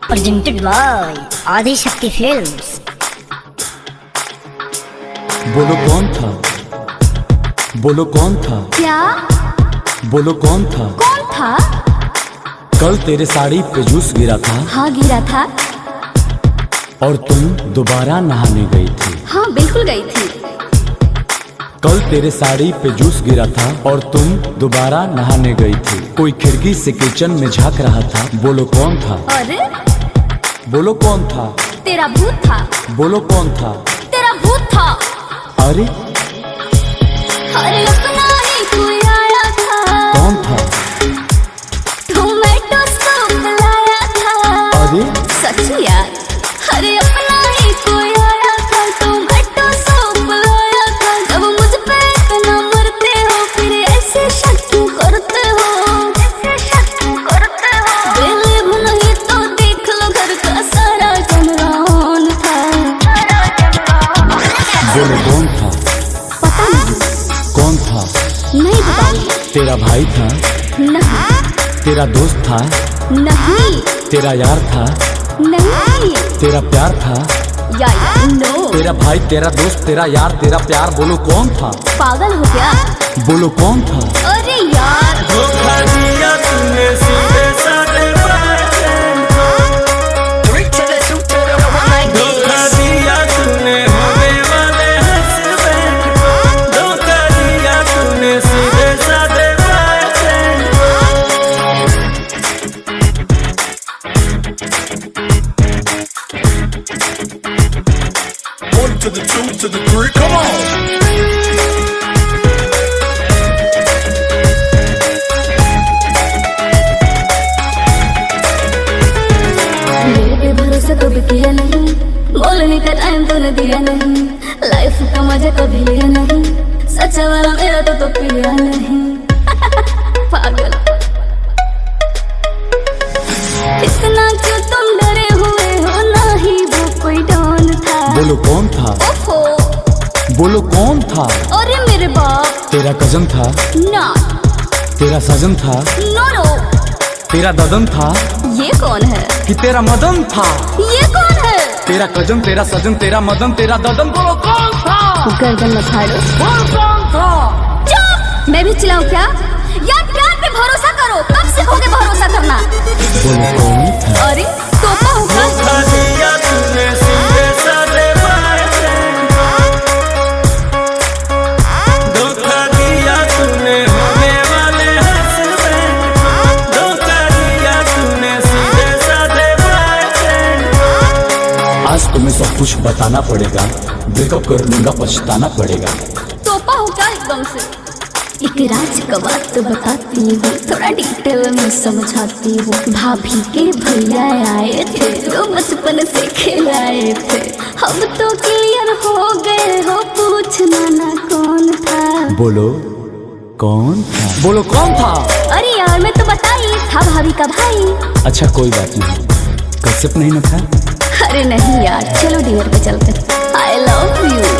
presented by Adi Shakti Films। बोलो कौन था, बोलो कौन था, क्या? बोलो कौन था, कौन था? कल तेरे साड़ी पे जूस गिरा था। हाँ गिरा था। और तुम दोबारा नहाने गई थी। हाँ बिल्कुल गई थी। कल तेरे साड़ी पे जूस गिरा था और तुम दोबारा नहाने गई थी। कोई खिड़की से किचन में झांक रहा था। बोलो कौन था, अरे बोलो कौन था, तेरा भूत था। बोलो कौन था, तेरा भूत था। अरे अरे अपना ही कोई आया था। कौन था, टोमेटो सूप लाया था। अरे सच यार। अरे अपना ही कोई आया था, टोमेटो सूप लाया था। जब मुझ पे इतना मरते हो फिर ऐसे शक क्यों करते हो, ऐसे शक क्यों करते हो। बिलीव नहीं तो देख लो घर का सारा कमरा ऑन था। बोलो कौन था, पता नहीं। कौन था, नहीं बताऊंगी। तेरा भाई था, नहीं तेरा दोस्त था, नहीं तेरा यार था, नहीं तेरा प्यार था। यार नो। तेरा भाई, तेरा दोस्त, तेरा यार, तेरा प्यार। बोलो कौन था, पागल हो गया। बोलो कौन था। अरे यार धोखा दिया तूने सीधे साधे बातें को। धोखा दिया तूने होने वाले हस्बैंड को। धोखा दिया तूने सीधे साधे बातें को। One to the two to the three, come on. मेरे पे भरोसा कभी किया नहीं, बोलने का टाइम तूने दिया नहीं। लाइफ का मजा कभी लिया नहीं, सच्चा वाला मेरा तो पिया नहीं। पागल। इतना क्यों तुम डरे हुए हो, ना ही वो कोई डॉन था। बोलो कौन था, ओफो। बोलो कौन था। अरे मेरे बाप। तेरा कजन था, ना। तेरा सजन था, नो नो। तेरा ददन था ये कौन है? कि तेरा मदन था। ये कौन है? तेरा कजन, तेरा सजन, तेरा मदन, तेरा ददन। बोलो कौन था, गर्दन में फाड़ो। बोलो कौन था। चुप! मैं भी चिल्लाऊं क्या? यार प्यार पे भरोसा करो, कब सीखोगे भरोसा करना? बोलो कौन था, अरे तोता होगा। धोखा दिया तूने सीधे साधे बातें को। धोखा दिया तूने होने वाले हस्बैंड को। धोखा दिया तूने सीधे साधे बातें को। आज तुम्हें सब कुछ बताना पड़ेगा। ब्रेकअप कर लूंगा, पछताना पड़ेगा। तोता होगा एकदम से। एक राज का बात तो बताती हूँ, थोड़ा डिटेल में समझाती हूँ। भाभी के भैया आए थे, जो बचपन से खिलाए थे। हम तो क्लियर हो गए हो, पूछना ना कौन था। बोलो कौन था, बोलो कौन था। अरे यार मैं तो बता ही था, भाभी का भाई। अच्छा कोई बात नहीं, कश्यप नहीं ना था। अरे नहीं यार, चलो डिनर पे चलते। I love you.